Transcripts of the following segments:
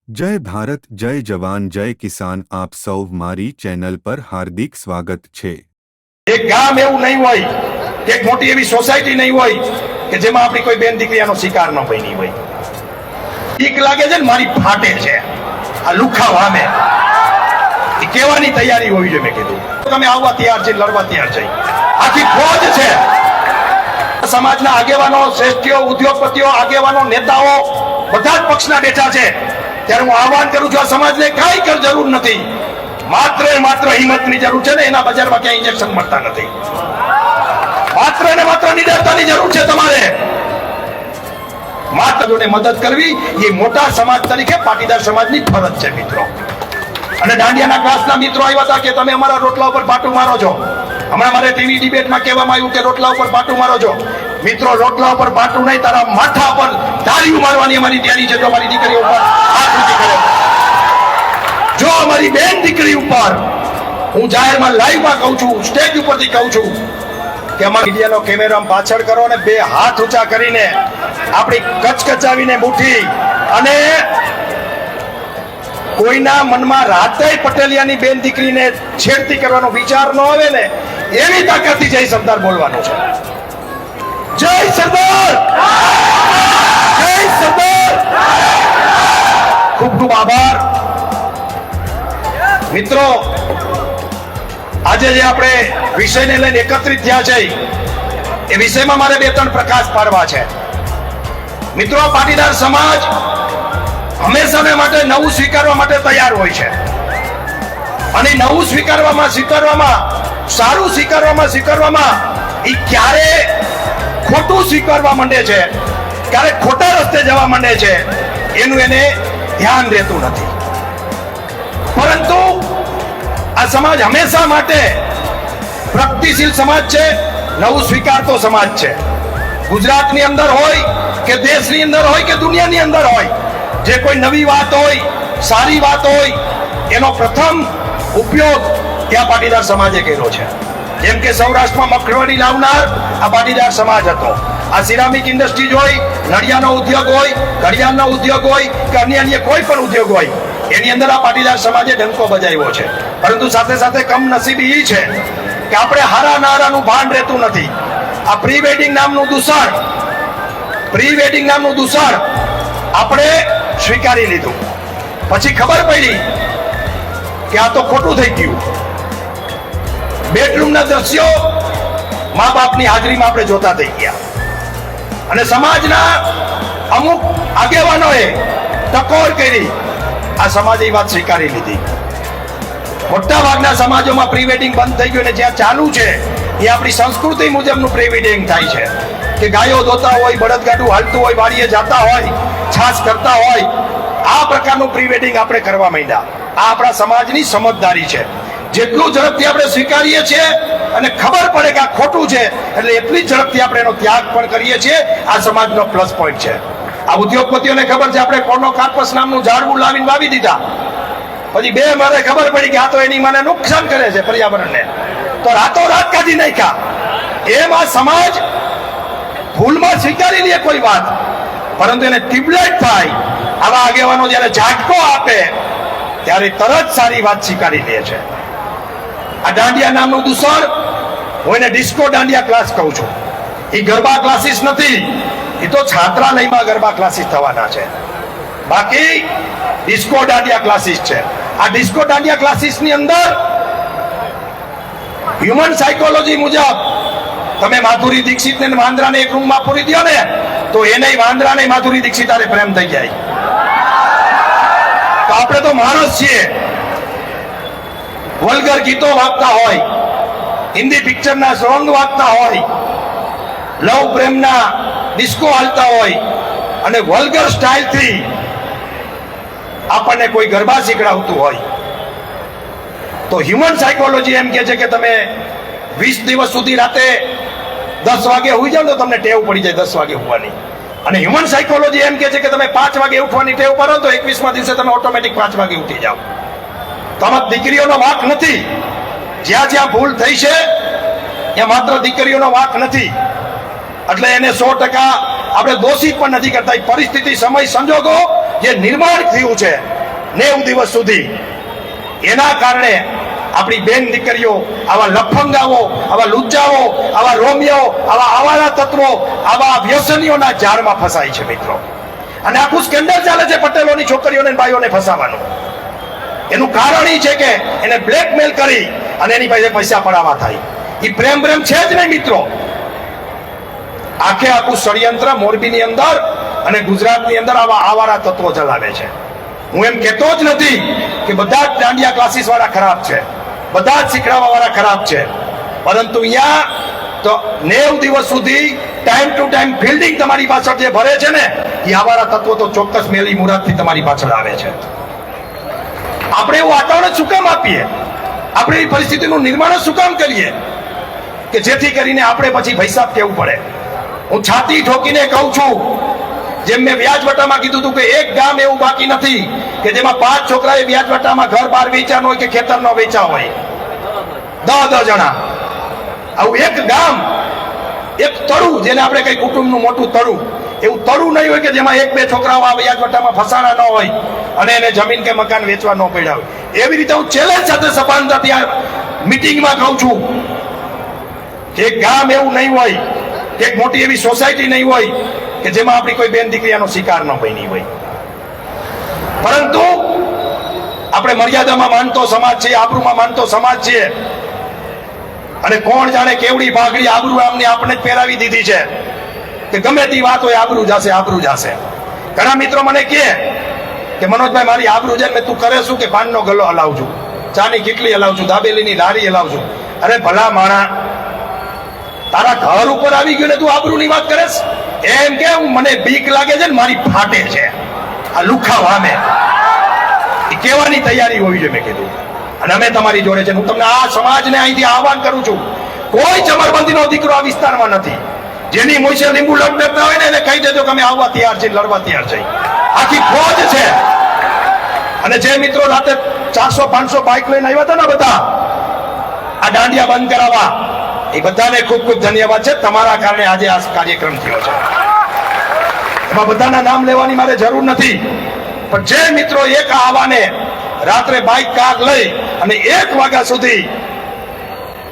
जय भारत जय जवान जय किसान आप सौ मारी चैनल पर हार्दिक स्वागत छे। एक गाम એવું નહીં હોય કે એક મોટી એવી સોસાયટી નહીં હોય કે જેમાં આપણી કોઈ બેન દીકરીનો શિકાર ન બની હોય। એક લાગે છે ને મારી ફાટે છે આ લુખા વામે એ કેવાની તૈયારી હોવી જોઈએ। મેં કીધું તમે આવવા તૈયાર છે, લડવા તૈયાર છે, આખી ફોજ છે। સમાજના આગેવાનો, શ્રેષ્ઠીઓ, ઉદ્યોગપતિઓ, આગેવાનો, નેતાઓ બધા જ પક્ષના બેઠા છે। ત્યારે હું આહવાન કરું છું આ સમાજને કાંઈ જરૂર નથી, માત્ર ને માત્ર હિંમતની જરૂર છે ને એના બજારમાં ક્યાંય ઇન્જેક્શન મળતા નથી। માત્ર ને માત્ર નિડરતાની જરૂર છે તમારે। માત્ર જોડે મદદ કરવી એ મોટા સમાજ તરીકે પાટીદાર સમાજની ફરજ છે મિત્રો। અને દાંડિયાના ક્લાસના મિત્રો આવ્યા હતા કે તમે અમારા રોટલા ઉપર પાટું મારો છો। હમણાં મારે ટીવી ડિબેટમાં કહેવામાં આવ્યું કે રોટલા ઉપર પાટું મારો છો। મિત્રો, રોટલા ઉપર પાટું નહીં, તારા માથા પર ધારીઓ મારવાની અમારી તૈયારી છે। જો અમારી દીકરી ઉપર હાથ ઊંચી કરે, જો અમારી બેન દીકરી ઉપર, હું જાહેરમાં લાઈવમાં કહું છું, સ્ટેજ ઉપરથી કહું છું કે અમારા મીડિયાનો કેમેરા પાછળ કરો અને બે હાથ ઊંચા કરીને આપણી કચકચાવીને મુઠ્ઠી અને કોઈના મનમાં રાતે પટેલિયાની બેન દીકરીને છેડતી કરવાનો વિચાર ન આવે ને એવી તાકાતથી જય સરદાર બોલવાનું છે। જય સરદાર, જય સરદાર। ખૂબ ખૂબ આભાર મિત્રો। આજે જે આપણે વિષયને લઈને એકત્રિત થયા છે એ વિષયમાં મારે બે ત્રણ પ્રકાશ પાડવા છે મિત્રો। પાટીદાર સમાજ હંમેશાને માટે નવું સ્વીકારવા માટે તૈયાર હોય છે અને નવું સ્વીકારવામાં સારું સ્વીકારવામાં એ ક્યારે ખોટું સ્વીકારવા માંડે છે, ક્યારે ખોટા રસ્તે જવા માંડે છે એનું એને ધ્યાન રહેતું નથી। પરંતુ આ સમાજ હંમેશા માટે પ્રગતિશીલ સમાજ છે, નવું સ્વીકારતો સમાજ છે। ગુજરાતની અંદર હોય કે દેશની અંદર હોય કે દુનિયાની અંદર હોય, જે કોઈ નવી વાત હોય, સારી વાત હોય, એનો પ્રથમ ઉપયોગ ત્યાં પાટીદાર સમાજે કર્યો છે। જેમ કે સૌરાષ્ટ્રમાં મગફળી લાવનાર આ પાટીદાર સમાજ હતો। આ સિરામિક ઇન્ડસ્ટ્રીઝ હોય, નળિયાનો ઉદ્યોગ હોય, ઘડિયાળનો ઉદ્યોગ હોય કે અન્ય કોઈ પણ ઉદ્યોગ હોય, એની અંદર આ પાટીદાર સમાજે ડંકો બજાવ્યો છે। પરંતુ સાથે સાથે કમનસીબી એ છે કે આપણે હારા નારાનું ભાન રહેતું નથી। આ પ્રી વેડિંગ નામનું દૂષણ આપણે સ્વીકારી લીધું, પછી ખબર પડી કે આ તો ખોટું થઈ ગયું। બેડરૂમના દ્રશ્યો મા બાપની હાજરીમાં આપણે જોતા થઈ ગયા અને સમાજના અમુક આગેવાનોએ ટકોર કરી આ સમાજે વાત સ્વીકારી લીધી। મોટા ભાગના સમાજોમાં પ્રી વેડિંગ બંધ થઈ ગયું અને જ્યાં ચાલુ છે એ આપણી સંસ્કૃતિ મુજબનું પ્રી વેડિંગ થાય છે કે ગાયો દોતા હોય, બળદગાડું હાલતું હોય, વાડીએ જતા હોય, છાસ કરતા હોય, આ પ્રકારનું પ્રી વેડિંગ આપણે કરવા માંડ્યા। આ આપણા સમાજની સમજદારી છે। જેટલું ઝડપથી આપણે સ્વીકારીએ છીએ અને ખબર પડે કે આ ખોટું છે એટલે એટલી ઝડપથી આપણે એનો ત્યાગ પણ કરીએ છીએ। આ સમાજનો પ્લસ પોઈન્ટ છે। આ ઉદ્યોગપતિઓને ખબર છે આપણે કોનો કાર્પસ નામનું ઝાડવું લાવીને વાવી દીધા, પછી 2 મારે ખબર પડી કે આ તો એની મને નુકસાન કરે છે પર્યાવરણને, તો રાતોરાત કાઢી નાખ્યા। એમ આ સમાજ ભૂલમાં સ્વીકારી લે કોઈ વાત, પરંતુ એને ટિબલેટ થાય, આવા આગેવાનો જયારે ઝાટકો આપે ત્યારે તરત સારી વાત સ્વીકારી લે છે। આ દાંડિયા નામનું દૂષણ, હું એને ડિસ્કો દાંડિયા ક્લાસ કહું છું। એ ગરબા ક્લાસીસ નથી, એ તો છાત્રાલયમાં ગરબા ક્લાસીસ થવાના છે, બાકી ડિસ્કો દાંડિયા ક્લાસીસ છે। આ ડિસ્કો દાંડિયા ક્લાસીસની અંદર હ્યુમન સાયકોલોજી મુજબ તમે માધુરી દીક્ષિતને વાંદરાને એક રૂમમાં પૂરી દો ને તો એને વાંદરાને માધુરી દીક્ષિત આરે પ્રેમ થઈ જાય। તો આપણે તો માણસ છીએ, વલ્ગર ગીતો વાગતા હોય, હિન્દી પિક્ચરના સોંગ વાગતા હોય, લવ પ્રેમના ડિસ્કો હાલતા હોય અને વલ્ગર સ્ટાઇલથી આપણને કોઈ ગરબા શીખડાવતું હોય, તો હ્યુમન સાયકોલોજી એમ કહે છે કે તમે 20 દિવસ સુધી રાતે 10 વાગે સુઈ જાઓ તો તમને ટેવ પડી જાય 10 વાગે સુવાની। અને હ્યુમન સાયકોલોજી એમ કહે છે કે તમે 5 વાગે ઉઠવાની ટેવ પાડો તો 21મા દિવસે તમે ઓટોમેટિક 5 વાગે ઉઠી જાઓ। તમારા દીકરીઓનો વાંક નથી, જ્યાં જ્યાં ભૂલ થઈ છે ત્યાં માત્ર દીકરીઓનો વાંક નથી, એટલે એને 100% આપણે દોષિત પણ નથી કરતા। પરિસ્થિતિ, સમય, સંજોગો જે નિર્માણ થયું છે 90 દિવસ સુધી. એના કારણે આપણી બેન દીકરીઓ આવા લફંગાઓ, આવા લુચ્ચાઓ, આવા રોમિયાઓ, આવા આવારા તત્વો, આવા વ્યસનીઓના જાળમાં ફસાય છે મિત્રો. અને આખું સ્કેન્ડલ ચાલે છે પટેલોની છોકરીઓને અને ભાઈઓને ફસાવાનું. એનું કારણ એ છે કે એને બ્લેકમેલ કરી અને એની પાસે પૈસા પડાવવા થાય. એ પ્રેમ છે જ નહીં મિત્રો. આખે આખું ષડયંત્ર મોરબીની અંદર અને ગુજરાતની અંદર આવા આવારા તત્વો ચલાવે છે. હું એમ કહેતો જ નથી કે બધા જ દાંડિયા ક્લાસીસ વાળા ખરાબ છે, બધા જ શીખડાવવા વાળા ખરાબ છે, પરંતુ અહીંયા તો 90 દિવસ સુધી ટાઈમ ટુ ટાઈમ ફિલ્ડિંગ તમારી પાછળ જે ભરે છે ને એ આવારા તત્વો તો ચોક્કસ મેલી મુરાદથી તમારી પાછળ આવે છે. આપણે એવું વાતાવરણ શું કામ આપીએ? આપણે એ પરિસ્થિતિનું નિર્માણ શું કામ કરીએ કે જેથી કરીને આપણે પછી પૈસા કેવું પડે? હું છાતી ઠોકીને કહું છું, જેમ મેં વ્યાજવટામાં કીધું હતું કે એક ગામ એવું બાકી નથી કે જેમાં 5 છોકરાએ વ્યાજવટામાં ઘર બાર વેચાનું હોય કે ખેતર ન વેચા હોય. 10 જણા. આવું એક ગામ, એક તળું, જેને આપણે કઈ કુટુંબનું મોટું તળું, એવું તળું નહીં હોય કે જેમાં 1-2 છોકરાઓ આ વ્યાજવટામાં ફસાણા ન હોય અને એને જમીન કે મકાન વેચવા ન પડ્યા હોય. એવી રીતે હું ચેલેન્જ સાથે સભાનતાથી આ મીટિંગમાં કહું છું કે એક ગામ એવું નહીં હોય, એક મોટી એવી સોસાયટી નહીં હોય કે જેમાં આપણી કોઈ બેન દીકરીનો શિકાર ન બની હોય. પરંતુ આપણે મર્યાદામાં માનતો સમાજ છે, આબરૂમાં માનતો સમાજ છે. અને કોણ જાણે કેવડી ભાગડી આબરૂ આમને આપણે જ પહેરાવી દીધી છે કે ગમે તે વાત હોય આબરૂ જશે, આબરૂ જશે. ઘણા મિત્રો મને કહે કે મનોજભાઈ મારી આબરૂ છે, તું કરે શું કે પાનનો ગલ્લો હલાવું છું, ચાની કીટલી હલાવું છું, દાબેલીની લારી હલાવું છું. અરે ભલા માણા, તારા ઘર ઉપર આવી ગયું ને તું આબરૂની વાત કરેશ? એમ કે મને બીક લાગે છે ને મારી ફાટે છે આ લુખા વામે. એ કહેવાની તૈયારી હોવી જોઈએ મેં કીધું. અને અમે તમારી જોડે છે. હું તમને આ સમાજને અહીંથી આહવાન કરું છું, કોઈ ચમરબંધીનો દીકરો આ વિસ્તારમાં નથી. જેની મોસે લીંબુ લટકતા હોય ને એને કહી દેજો કે અમે આવવા તૈયાર છીએ, લડવા તૈયાર છીએ. આખી ફોજ છે. અને જે મિત્રો રાતે 400-500 બાઇક લઈને આવ્યા હતા ને બધા આ દાંડિયા બંધ કરાવવા, એ બધાને ખૂબ ખૂબ ધન્યવાદ છે. તમારા કારણે આજે આ કાર્યક્રમ થયો છે. એમાં બધાના નામ લેવાની મારે જરૂર નથી, પણ જે મિત્રો એક આવાને રાત્રે બાઇક કાર લઈ અને 1 વાગ્યા સુધી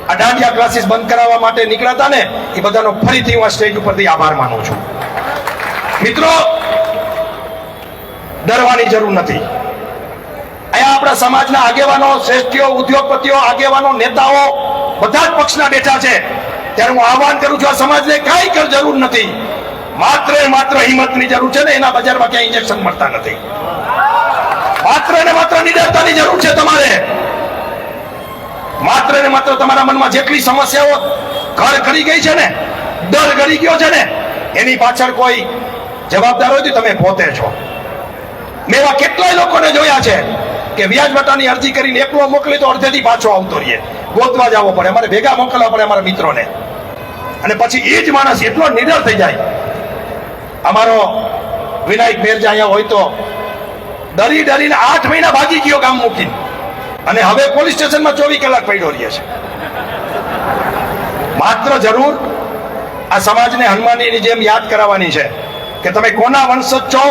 આ દાંડિયા ક્લાસીસ બંધ કરાવવા માટે નીકળ્યા હતા ને, એ બધાનો ફરીથી હું આ સ્ટેજ ઉપરથી આભાર માનું છું. મિત્રો, ડરવાની જરૂર નથી. અહીંયા આપણા સમાજના આગેવાનો, શ્રેષ્ઠીઓ, ઉદ્યોગપતિઓ, આગેવાનો, નેતાઓ બધા જ પક્ષના બેઠા છે. ત્યારે હું આહવાન કરું છું, આ સમાજને કાંઈ જરૂર નથી. માત્ર ને માત્ર હિંમતની જરૂર છે ને એના બજારમાં ક્યાંય ઇન્જેક્શન મળતા નથી. માત્ર ને માત્ર નિડરતાની જરૂર છે તમારે. માત્ર ને માત્ર તમારા મનમાં જેટલી સમસ્યાઓ ઘર કરી ગઈ છે ને, ડર કરી ગયો છે ને, એની પાછળ કોઈ જવાબદાર હોય તો તમે પોતે છો. મેં એવા કેટલાય લોકોને જોયા છે કે વ્યાજવટાની અરજી કરીને એકલો મોકલી તો અડધેથી પાછો આવતો રહીએ. ગોતવા જવો પડે, અમારે ભેગા મોકલવા પડે અમારા મિત્રોને. અને પછી એ જ માણસ એટલો નિડર થઈ જાય. અમારો વિનાયક મેરજા અહીંયા હોય તો ડરીને 8 મહિના ભાગી ગયો ગામ મૂકીને, અને હવે પોલીસ સ્ટેશનમાં 24 કલાક પડ્યો રહે છે. માત્ર જરૂર આ સમાજને હનુમાનની જેમ યાદ કરાવવાની છે કે તમે કોના વંશજ છો,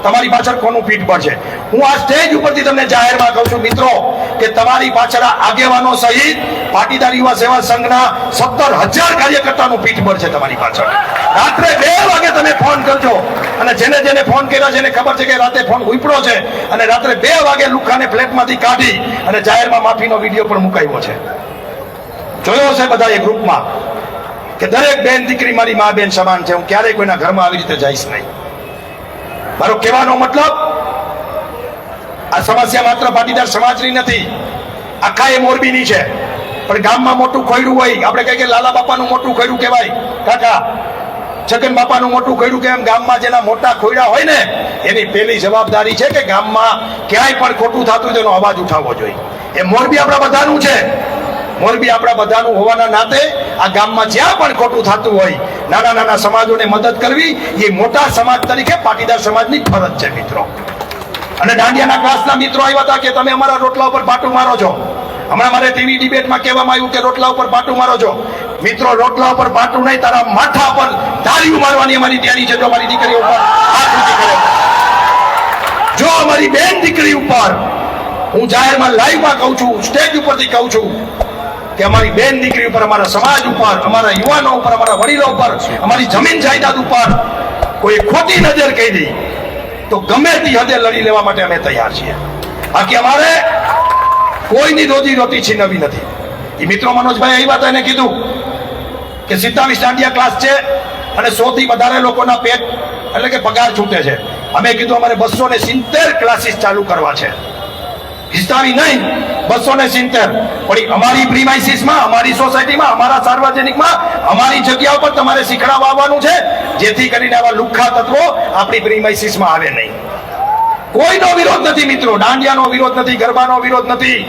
તમારી પાછળ કોનું પીઠ બળ છે. હું આ સ્ટેજ ઉપરથી તમને જાહેરમાં કહું છું મિત્રો કે તમારી પાછળ આગેવાનો સહિત પાટીદાર યુવા સેવા સંઘના 17,000 કાર્યકર્તાનું પીઠ બળ છે તમારી પાછળ. રાત્રે 2 વાગે તમે ફોન કરજો, અને જેને ફોન કર્યા છે એને ખબર છે કે રાતે ફોન ઉપડો છે, અને રાત્રે 2 વાગે લુખાને ફ્લેટમાંથી કાઢી અને જાહેરમાં માફીનો વિડીયો પણ મુકાયો છે. જોયો છે બધા એ ગ્રુપમાં કે દરેક બેન દીકરી મારી મા બેન સમાન છે. હું ક્યારેય કોઈના ઘરમાં આવી રીતે જઈશ નહીં. મારો કહેવાનો મતલબ, આ સમસ્યા માત્ર પાટીદાર સમાજની નથી, આખા એ મોરબીની છે. પણ ગામમાં મોટું ખોયડું હોય, આપણે કહીએ કે લાલા બાપાનું મોટું ખોયડું કહેવાય, કાકા છગન બાપાનું મોટું ખોયડું કેમ, ગામમાં જેના મોટા ખોયડા હોય ને એની પહેલી જવાબદારી છે કે ગામમાં ક્યાંય પણ ખોટું થતું હોય તેનો અવાજ ઉઠાવવો જોઈએ. એ મોરબી આપણા બધાનું છે. મોરબી આપણા બધાનું હોવાના નાતે આ ગામમાં જ્યાં પણ ખોટું થતું હોય, નાના નાના સમાજોને મદદ કરવી એ મોટા સમાજ તરીકે પાટીદાર સમાજની ફરજ છે મિત્રો. અને દાંડિયાના ક્લાસના મિત્રો આવ્યા હતા કે તમે અમારા રોટલા ઉપર પાટું મારો છો. હમણાં મારે ટીવી ડિબેટમાં કહેવામાં આવ્યું કે રોટલા ઉપર પાટું મારો છો. મિત્રો, રોટલા ઉપર પાટું નહીં, તારા માથા પર તાળીઓ મારવાની અમારી તૈયારી છે. જો અમારી દીકરીઓ ઉપર હાથ ઊંચી કરે, જો અમારી બેન દીકરી ઉપર ઉપર હું જાહેરમાં લાઈવમાં કહું છું, સ્ટેજ ઉપરથી કહું છું કે અમારી બેન દીકરી ઉપર, અમારા સમાજ ઉપર, અમારા યુવાનો ઉપર, અમારા વડીલો ઉપર, અમારી જમીન જાયદાદ ઉપર કોઈ ખોટી નજર કહી દે તો ગમે તે હદે લડી લેવા માટે અમે તૈયાર છીએ. બાકી અમારે કોઈની રોજી રોટી છીનવી નથી. એ મિત્રો મનોજભાઈ એ વાત એને કીધું કે 27 દાંડિયા ક્લાસ છે અને 100 થી વધારે લોકોના પેટ એટલે કે પગાર છૂટે છે. અમે કીધું અમારે 270 ક્લાસીસ ચાલુ કરવા છે, 27 નહીં 270. પણ અમારી પ્રીમાઇસીસમાં, અમારી સોસાયટીમાં, અમારા સાર્વજનિકમાં, અમારી જગ્યા ઉપર તમારે શીખડાવવા આવવાનું છે, જેથી કરીને આવા લુખ્ખા તત્વો આપણી પ્રીમાઇસીસમાં આવે નહીં. કોઈનો વિરોધ નથી મિત્રો, દાંડિયાનો વિરોધ નથી, ગરબાનો વિરોધ નથી.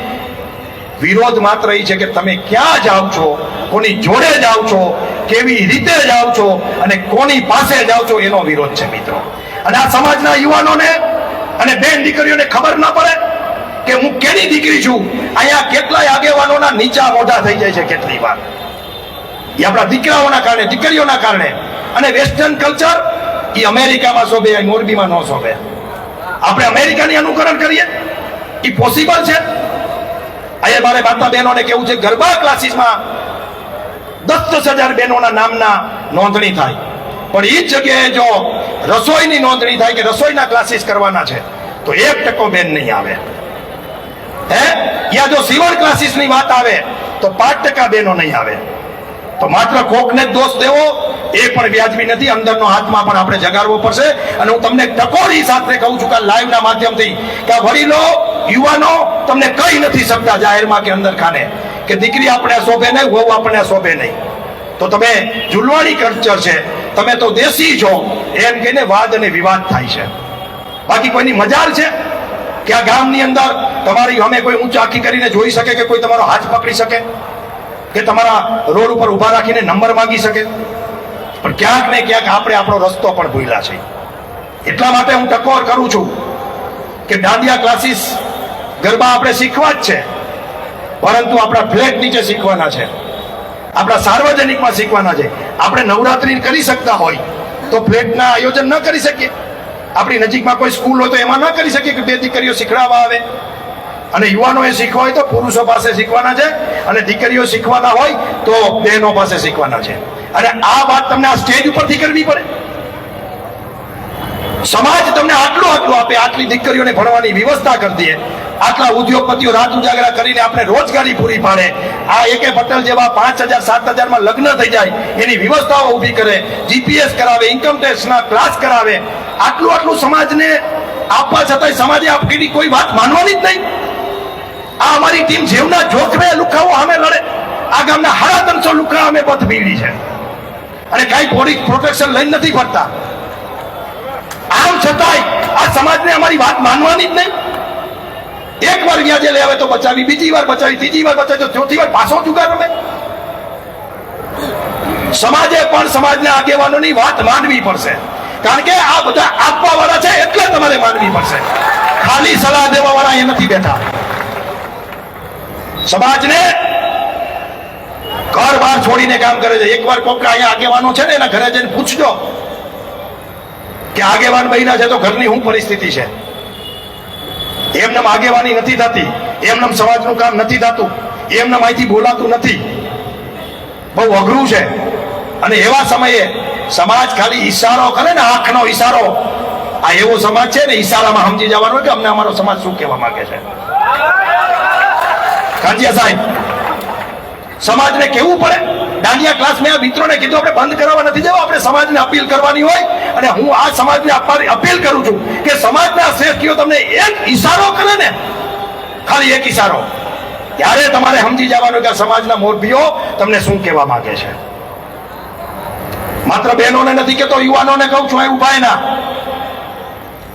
વિરોધ માત્ર એ છે કે તમે ક્યાં જાઓ છો, કોની જોડે જાઓ છો, કેવી રીતે જાઓ છો અને કોની પાસે જાઓ છો, એનો વિરોધ છે મિત્રો. અને આ સમાજના યુવાનોને અને બેન દીકરીઓને ખબર ના પડે કે હું કેની દીકરી છું. અહીંયા કેટલાય આગેવાનોના નીચા મોઢા થઈ જાય છે કેટલી વાર, એ આપણા દીકરાઓના કારણે, દીકરીઓના કારણે. અને વેસ્ટર્ન કલ્ચર એ અમેરિકામાં શોભે, મોરબીમાં ન શોભે. આપણે અમેરિકાની અનુકરણ કરીએ એ પોસિબલ છે? અહીંયા મારે માતા બહેનોને કેવું છે, ગરબા ક્લાસીસમાં 10,000 બહેનોના નામના નોંધણી થાય, પણ એ જ જગ્યાએ જો રસોઈની નોંધણી થાય કે રસોઈના ક્લાસીસ કરવાના છે તો 1% બેન નહીં આવે. યા જો સીવણ ક્લાસીસની વાત આવે તો 5% બહેનો નહીં આવે. તો માત્ર કોકને જ દોષ દેવો એ પણ વ્યાજબી નથી. અંદરનો હાથમાં પણ આપણે જગાડવો પડશે. અને હું તમને ટકોરી સાથે કહું છું કે લાઈવના માધ્યમથી કે વડીલો, યુવાનો તમને કહી નથી શકતા જાહેરમાં કે અંદર ખાને કે દીકરી આપણે શોભે નહીં, વહુ આપણે શોભે નહીં. તો તમે જુલવાણી કલ્ચર છે, તમે તો દેશી છો એમ કહીને વાદ અને વિવાદ થાય છે. બાકી કોઈની મજાલ છે કે આ ગામની અંદર તમારી અમે કોઈ ઊંચ આંખી કરીને જોઈ શકે કે કોઈ તમારો હાથ પકડી શકે કે તમારા રોડ ઉપર ઉભા રાખીને નંબર માંગી શકે? પણ ક્યાંક ને ક્યાંક આપણે આપણો રસ્તો પણ ભૂલ્યા છે. એટલા માટે હું ટકોર કરું છું કે દાંડિયા ક્લાસીસ, ગરબા આપણે શીખવા જ છે, પરંતુ આપણા ફ્લેટ નીચે શીખવાના છે, આપણા સાર્વજનિકમાં શીખવાના છે. આપણે નવરાત્રી કરી શકતા હોય તો ફ્લેટના આયોજન ન કરી શકીએ? આપણી નજીકમાં કોઈ સ્કૂલ હોય તો એમાં ન કરી શકીએ કે બે દીકરીઓ શીખડાવવા આવે? અને યુવાનોએ શીખવા હોય તો પુરુષો પાસે શીખવાના છે, અને દીકરીઓ શીખવાના હોય તો બહેનો પાસે શીખવાના છે. અને આ વાત તમને આ સ્ટેજ ઉપરથી કરવી પડે? સમાજ તમને આટલું આપે, આટલી દીકરીઓને ભણવાની વ્યવસ્થા કરી દે, આટલા ઉદ્યોગપતિઓ રાત ઉજાગરા કરીને આપણે રોજગારી પૂરી પાડે, આ AK પટેલ જેવા 5,000 7,000 માં લગ્ન થઈ જાય એની વ્યવસ્થાઓ ઊભી કરે, GPS કરાવે, ઇન્કમ ટેક્સના ક્લાસ કરાવે, આટલું સમાજને આપવા છતાંય સમાજે આપણી કોઈ વાત માનવાની જ નહીં. આ અમારી ટીમ જેવના જોખમે લુખાઓ સામે લડે, આ ગામના 350 લુખા અમે પથ ભીડી છે અને કઈ પોલીસ પ્રોટેક્શન લઈને નથી ફરતા. આમ છતાંય આ સમાજને અમારી વાત માનવાની જ નહીં. એક વાર વ્યાજે લઈ આવે તો બચાવી, બીજી વાર બચાવી, ત્રીજી વાર બચાવી, તો ચોથી વાર પાછો જુગાર રમે. સમાજે પણ સમાજના આગેવાનોની વાત માનવી પડશે, કારણ કે આ બધા આપવા વાળા છે એટલે તમારે માનવી પડશે. ખાલી સલાહ દેવા વાળા એ નથી બેઠા. સમાજને ઘર બહાર છોડીને કામ કરે છે. એકવાર કોક અહીંયા આગેવાનો છે ને એના ઘરે જઈને પૂછજો કે આગેવાન બન્યા છે તો ઘરની શું પરિસ્થિતિ છે. એમને આગેવાની નથી થતી, એમને સમાજનું કામ નથી થતું, એમને અહીંથી બોલાતું નથી. બહુ અઘરું છે. અને એવા સમયે સમાજ ખાલી ઈશારો કરે ને, આંખનો ઈશારો, આ એવો સમાજ છે ને ઈશારામાં સમજી જવાનું કે અમને અમારો સમાજ શું કહેવા માંગે છે. કાંતિયા સાહેબ, સમાજને કેવું પડે. દાંડિયા ક્લાસ મેં આ મિત્રોને કીધું આપણે બંધ કરાવવા નથી જવા, આપણે સમાજને અપીલ કરવાની હોય. અને હું આ સમાજને અપીલ કરું છું કે સમાજના શ્રેષ્ઠીઓ તમને એક ઈશારો કરે ને, ખાલી એક ઈશારો, ત્યારે તમારે સમજી જવાનું કે સમાજના મોરબીઓ તમને શું કહેવા માંગે છે. માત્ર બહેનોને નથી કહેતો, યુવાનોને કહું છું, અહીં ઉભા ના.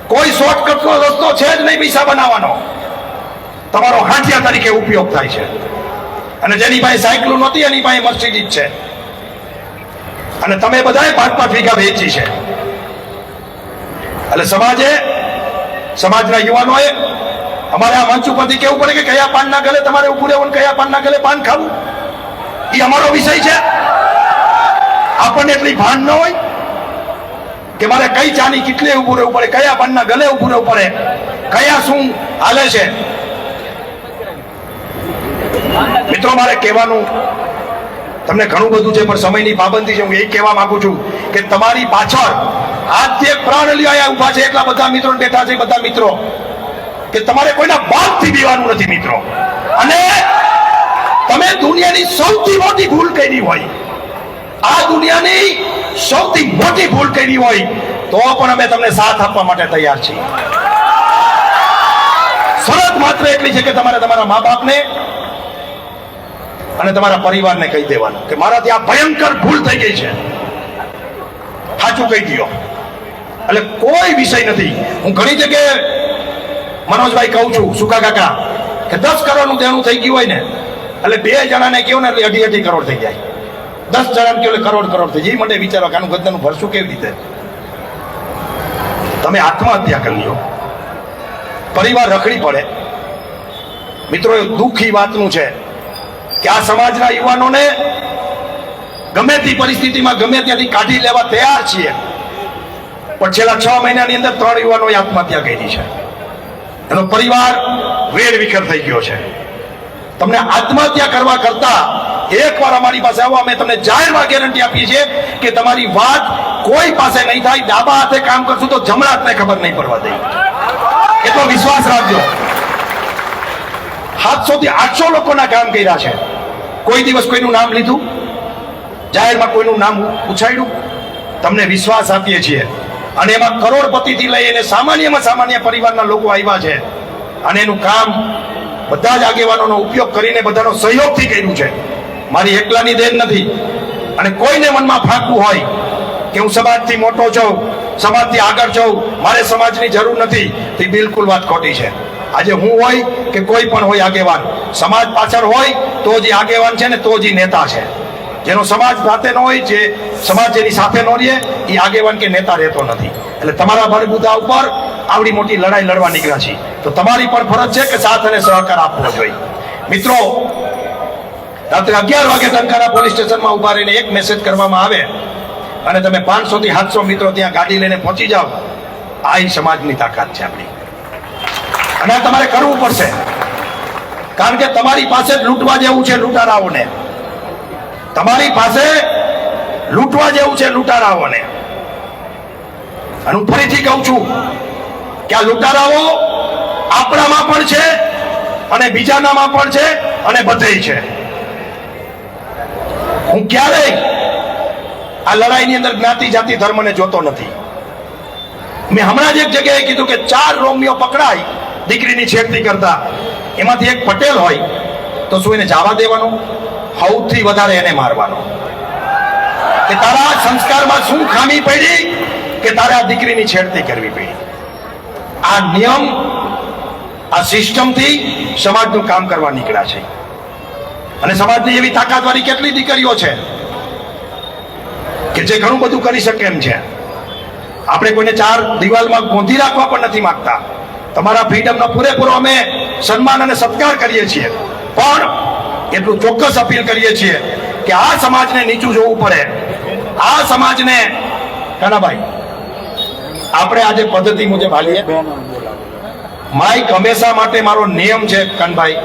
કોઈ શોર્ટકટનો રસ્તો છે જ નહીં પૈસા બનાવવાનો. તમારો હાંઠિયા તરીકે ઉપયોગ થાય છે. અને જેની પાસે સાયકલો નહોતી એની પાસે મર્સિડીઝ છે. અને તમે બધાએ 5-5 વીઘા વેચી છે. એટલે સમાજના યુવાનોએ અમારે આ મંચ ઉપરથી કેવું પડે કે કયા પાનના ગલે તમારે ઉભું રહેવું, કયા પાનના ગલે પાન ખાવું, એ અમારો વિષય છે. આપણને એટલી ભાન ન હોય કે મારે કઈ ચાની કેટલે ઉભું રહેવું પડે, કયા પાનના ગલે ઉભું રહેવું પડે, કયા શું હાલે છે. મિત્રો મારે કહેવાનું તમને ઘણું બધું છે, પણ સમયની પાબંદી છે. હું એ કહેવા માંગુ છું કે તમારી પાછળ આજે પ્રણાલીઓ અહીંયા ઊભા છે, એટલા બધા મિત્રો બેઠા છે, બધા મિત્રો, કે તમારે કોઈના બાપથી બીવાનું નથી મિત્રો. અને તમે દુનિયાની સૌથી મોટી ભૂલ કરી હોય, આ દુનિયાની સૌથી મોટી ભૂલ કરી હોય, તો પણ અમે તમને સાથ આપવા માટે તૈયાર છીએ. શરત માત્ર એટલી છે કે તમારે તમારા મા બાપને અને તમારા પરિવારને કહી દેવાનું કે મારાથી આ ભયંકર ભૂલ થઈ ગઈ છે, સાચું કહી દો. એટલે કોઈ વિષય નથી. હું ઘણી જગ્યાએ મનોજભાઈ કહું છું, સુકા કાકા, કે 10 કરોડનું દેણું થઈ ગયું હોય ને, એટલે 2 જણાને કહ્યું ને એટલે 2.5 કરોડ થઈ જાય. 10 જણાને કહ્યું એટલે કરોડ થઈ જાય. મને વિચારો કે આનું ગદ્દાનું ભરશું કેવી રીતે? તમે આત્મહત્યા કરી લ્યો, પરિવાર રખડી પડે. મિત્રો એ દુઃખી વાતનું છે કે આ સમાજના યુવાનોને ગમે તે પરિસ્થિતિમાં ગમે ત્યાંથી કાઢી લેવા તૈયાર છીએ, પણ છેલ્લા 6 મહિનાની અંદર 3 યુવાનોએ આત્મહત્યા કરી છે. એનો પરિવાર વેર વિખેર થઈ ગયો છે. તમને આત્મહત્યા કરવા કરતા એકવાર અમારી પાસે આવો, અમે તમને જાહેરમાં ગેરંટી આપીએ છીએ કે તમારી વાત કોઈ પાસે નહીં થાય. ડાબા હાથે કામ કરશું તો જમણા હાથને ખબર નહીં પડવા દે, એટલો વિશ્વાસ રાખજો. 700 થી 800 લોકોના કામ કર્યા છે. કોઈ દિવસ કોઈનું નામ લીધું, જાહેરમાં કોઈનું નામ પૂછાડ્યું? તમને વિશ્વાસ આપીએ છીએ. અને એમાં કરોડપતિથી લઈને સામાન્યમાં સામાન્ય પરિવારના લોકો આવ્યા છે, અને એનું કામ બધા જ આગેવાનોનો ઉપયોગ કરીને બધાનો સહયોગથી કર્યું છે. મારી એકલાની દેન નથી. અને કોઈને મનમાં ફાંકવું હોય કે હું સમાજથી મોટો છું, સમાજથી આગળ છું, મારે સમાજની જરૂર નથી, તે બિલકુલ વાત ખોટી છે. આજે હું હોય કે કોઈ પણ હોય આગેવાન, સમાજ પાછળ હોય તો જે આગેવાન છે ને, તો જે નેતા છે. જેનો સમાજ સાથે ન હોય, જે સમાજ જેની સાથે ન રહે, એ આગેવાન કે નેતા રહેતો નથી. એટલે તમારા બળબુદ્ધા ઉપર આવડી મોટી લડાઈ લડવા નીકળ્યા છે, તો તમારી પણ ફરજ છે કે સાથ અને સહકાર આપવો જોઈએ. મિત્રો, રાત્રે 11 વાગે ટંકારા પોલીસ સ્ટેશનમાં ઉભા રહીને એક મેસેજ કરવામાં આવે અને તમે 500 થી 700 મિત્રો ત્યાં ગાડી લઈને પહોંચી જાઓ, આ સમાજની તાકાત છે આપણી. અને આ તમારે કરવું પડશે, કારણ કે તમારી પાસે જ લૂંટવા જેવું છે લૂંટારાઓને. તમારી પાસે લૂંટવા જેવું છે લૂંટારાઓને. અને હું ફરીથી કહું છું કે આ લૂંટારાઓ આપણામાં પણ છે અને બીજાનામાં પણ છે અને બધેય છે. હું ક્યારેય આ લડાઈની અંદર જ્ઞાતિ જાતિ ધર્મને જોતો નથી. મેં હમણાં જ એક જગ્યાએ કીધું કે 4 રોમિયો પકડાય દીકરીની છેડતી કરતા, એમાંથી એક પટેલ હોય તો શું એને જવા દેવાનો? સૌથી વધારે એને મારવાનો. કે તારા સંસ્કારમાં શું ખામી પડી કે તારે આ દીકરીની છેડતી કરવી પડી? આ નિયમ, આ સિસ્ટમથી સમાજનું કામ કરવા નીકળ્યા છે. અને સમાજની એવી તાકાતવાળી કેટલી દીકરીઓ છે કે જે ઘણું બધું કરી શકે એમ છે. આપણે કોઈને 4 દિવાલમાં ગોંધી રાખવા પણ નથી માંગતા. તમારા ફ્રીડમનો પૂરેપૂરો અમે સન્માન અને સત્કાર કરીએ છીએ, પણ એટલું ચોક્કસ અપીલ કરીએ છીએ કે આ સમાજને નીચું જોવું પડે. આ સમાજને, કાનાભાઈ, આપણે આજે પદ્ધતિ મુજબ હાલીએ. માઇક હંમેશા માટે મારો નિયમ છે કાનભાઈ,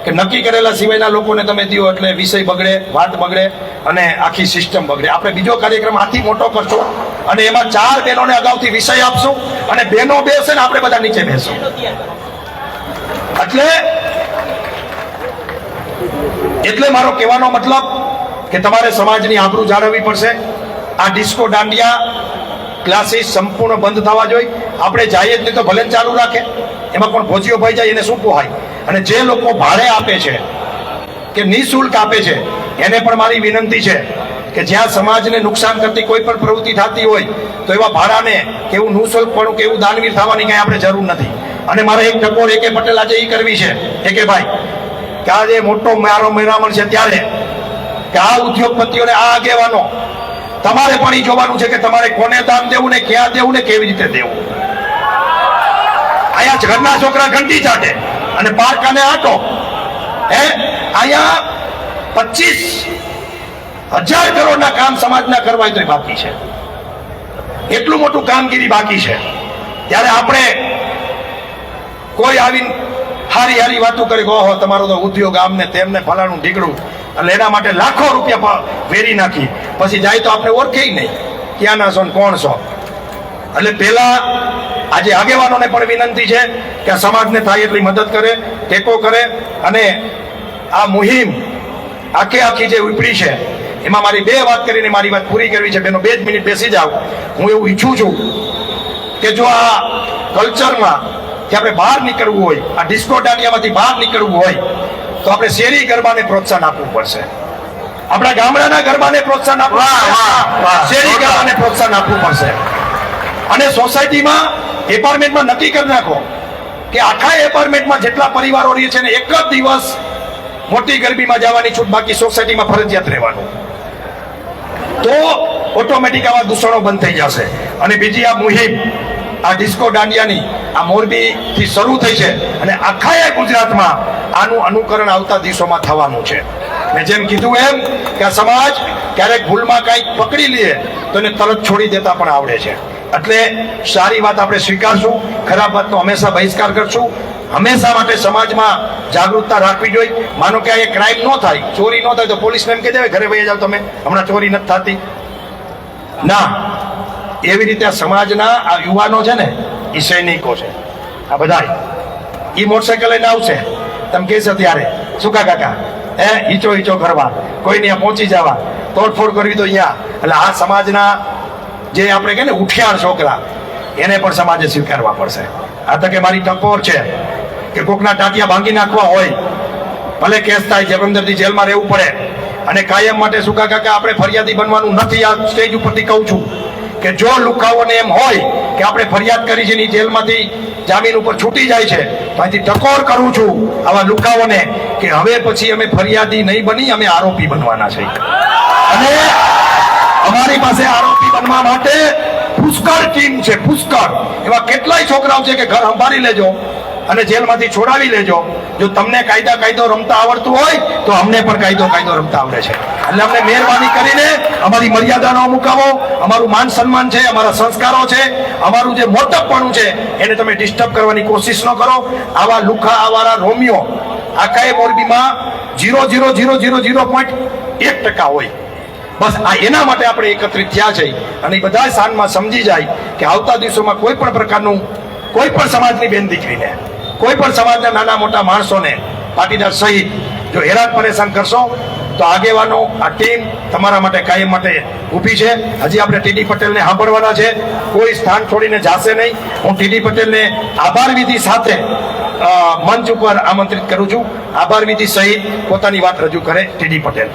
કે નક્કી કરેલા સિવાયના લોકોને તમે દો એટલે વિષય બગડે, વાત બગડે અને આખી સિસ્ટમ બગડે. આપણે બીજો કાર્યક્રમ આથી મોટો કરશું અને એમાં 4 બહેનોને અગાઉથી વિષય આપશું અને બહેનો બેસે ને આપણે બધા નીચે બેસું. એટલે મારો કહેવાનો મતલબ કે તમારે સમાજની આબરૂ જાળવવી પડશે. આ ડિસ્કો દાંડિયા ક્લાસીસ સંપૂર્ણ બંધ થવા જોઈએ. આપણે જઈએ જ નહીં તો ભલે ચાલુ રાખે, એમાં પણ ભોજીઓ ભાઈ જાય એને શું પોહાય. અને જે લોકો ભાડે આપે છે કે નિઃશુલ્ક આપે છે, એને પણ મારી વિનંતી છે કે જ્યાં સમાજને નુકસાન કરતી કોઈ પણ પ્રવૃત્તિ થતી હોય તો એવા ભાડાને કે એવું નિઃશુલ્ક પણ કે એવું દાનવીર થવાની કઈ આપણે જરૂર નથી. અને મારે એક ટકોર એકે પટેલ આજે એ કરવી છે એકે ભાઈ, કે આજે મોટો મારો મેળામણ છે ત્યારે કે આ ઉદ્યોગપતિઓને, આ આગેવાનો, તમારે પણ એ જોવાનું છે કે તમારે કોને દાન દેવું ને ક્યાં દેવું ને કેવી રીતે દેવું. અહીંયા ઘરના છોકરા ઘંટી ચાટે અને પારકાને આટો, અહીંયા 25,000 કરોડના કામ સમાજના કરવા તો બાકી છે. એટલું મોટું કામગીરી બાકી છે. ત્યારે આપણે કોઈ આવીને હારી હારી વાતો કરે કે ઓહો તમારો તો ઉદ્યોગ આમને તેમને ફલાણું ઢીકડું, એટલે એના માટે લાખો રૂપિયા વેરી નાખી પછી જાય તો આપણે ઓળખે નહીં ક્યાંના છો ને કોણ છો. એટલે પહેલા આજે આગેવાનોને પણ વિનંતી છે કે આ સમાજને થાય એટલી મદદ કરે, ટેકો કરે, અને આ મુહિમ આખી જે ઉપડી છે એમાં મારી 2 વાત કરીને મારી વાત પૂરી કરવી છે. બેનો 2 જ મિનિટ બેસી જાવ. હું એવું ઈચ્છું છું કે જો આ કલ્ચરમાં કે આપણે બહાર નીકળવું હોય, આ ડિસ્કો દાંડિયામાંથી બહાર નીકળવું હોય તો આપણે શેરી ગરબાને પ્રોત્સાહન આપવું પડશે. આપણા ગામડાના ગરબાને પ્રોત્સાહન આપવું પડશે, શેરી ગરબાને પ્રોત્સાહન આપવું પડશે. અને સોસાયટીમાં એપાર્ટમેન્ટમાં નક્કી કરી નાખો કે આખા એપાર્ટમેન્ટમાં જેટલા પરિવારો રહે છે ને એક જ દિવસ મોટી ગરબીમાં જવાની છૂટ, બાકી સોસાયટીમાં ફરજિયાત રહેવાનું. તો ઓટોમેટિક આવા દૂષણો બંધ થઈ જશે. અને બીજી આ મુહિમ આ ડિસ્કો દાંડિયાની આ મોરબીથી શરૂ થઈ છે અને આખા ગુજરાતમાં આનું અનુકરણ આવતા દિવસોમાં થવાનું છે. મેં જેમ કીધું એમ કે આ સમાજ ક્યારેક ભૂલમાં કંઈક પકડી લે તો એને તરત છોડી દેતા પણ આવડે છે. એટલે સારી વાત આપણે સ્વીકારશું, ખરાબ વાતનો હંમેશા બહિષ્કાર કરશું. હંમેશા માટે સમાજમાં જાગૃતતા રાખવી જોઈએ. માનો કે આ ક્રાઇમ ન થાય, ચોરી ન થાય તો પોલીસને એમ કહી દેવાય ઘરે વહી જાવ તમે, હમણાં ચોરી નથી થતી. ના, એવી રીતે આ સમાજના આ યુવાનો છે ને એ સૈનિકો છે. આ બધા એ મોટરસાયકલ લઈને આવશે, તમે કહેશો ત્યારે શું કાકા ઈચો કરવા, કોઈ ત્યાં પહોંચી જવા, તોડફોડ કરવી તો અહીંયા. એટલે આ સમાજના જે આપણે કહે ને ઉઠિયાર છોકરા એને પણ સમાજે સ્વીકારવા પડશે. આ તકે મારી ટકોર છે કે કોકના ટાંટિયા ભાંગી નાખવા હોય, ભલે કેસ થાય, જબરદસ્તી જેલમાં રહેવું પડે, અને કાયમ માટે શું કાકા આપણે ફરિયાદી બનવાનું નથી. આ સ્ટેજ ઉપરથી કહું છું કે જો લુખાઓને એમ હોય કે આપણે ફરિયાદ કરી છે ની જેલમાંથી જામીન ઉપર છૂટી જાય છે તો અહીંથી ટકોર કરું છું આવા લુખાઓને કે હવે પછી અમે ફરિયાદી નહીં બની, અમે આરોપી બનવાના છે. અને અમારી પાસે આરોપી બનવા માટે પુષ્કળ ટીમ છે, પુષ્કળ. એવા કેટલાય છોકરાઓ છે કે ઘર સંભાળી લેજો અને જેલમાંથી છોડાવી લેજો. જો તમને કાયદો રમતા આવડતું હોય તો અમને પણ કાયદો રમતા આવડે છે. એટલે અમને મહેરબાની કરીને અમારી મર્યાદાનો મુકાવો, અમારું માન સન્માન છે, અમારા સંસ્કારો છે, અમારું જે મોટપણું છે એને તમે ડિસ્ટર્બ કરવાની કોશિશ ન કરો. આવા લુખા, આવારા રોમિયો આખા મોરબીમાં 0.000.1% હોય. બસ આ એના માટે આપણે એકત્રિત થયા છે. અને એ બધા સાનમાં સમજી જાય કે આવતા દિવસોમાં કોઈ પણ પ્રકારનું, કોઈ પણ સમાજની બેન દીકરીને, કોઈ પણ સમાજના નાના મોટા માણસોને, પાટીદાર સહિત જો હેરાન પરેશાન કરશો તો આગેવાનો આ ટીમ તમારા માટે કાયમ માટે ઊભી છે. હજી આપણે ટીડી પટેલને સાંભળવાના છે, કોઈ સ્થાન છોડીને જાશે નહીં. હું ટીડી પટેલને આભાર વિધિ સાથે મંચ ઉપર આમંત્રિત કરું છું. આભાર વિધિ સહિત પોતાની વાત રજૂ કરે ટીડી પટેલ.